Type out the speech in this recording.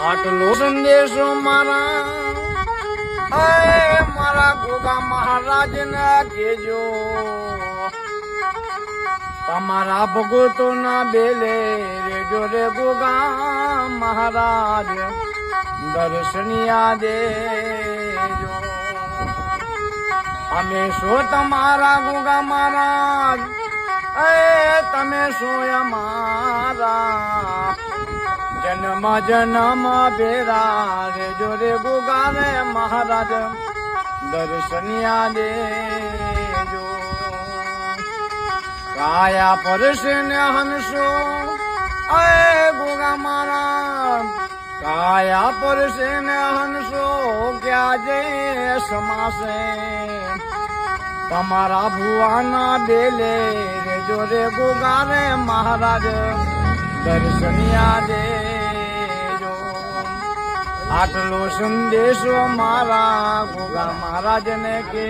આટલો સંદેશો મારા ગોગા મહારાજ ને કેજો, તમારા ભગતો ના બેલે રેજો રે ગોગા મહારાજ દર્શનિયા દેજો. અમે શો તમારા ગોગા મહારાજ, તમે શો અમારા જન્મ જન્મ ભેરા રેજો રે ગોગા રે મહારાજ દર્શનિયા દેજો. કાયા પરશે ને હંસો ગોગા મહારાજ, કાયા પરશે ને હંસો ક્યાં જે સમાસે, તમારા ભુવાના બેલે રેજો રે ગોગા રે મહારાજ દર્શનિયા દેજો. આટલો સંદેશો મારા ગોગા મહારાજ ને કે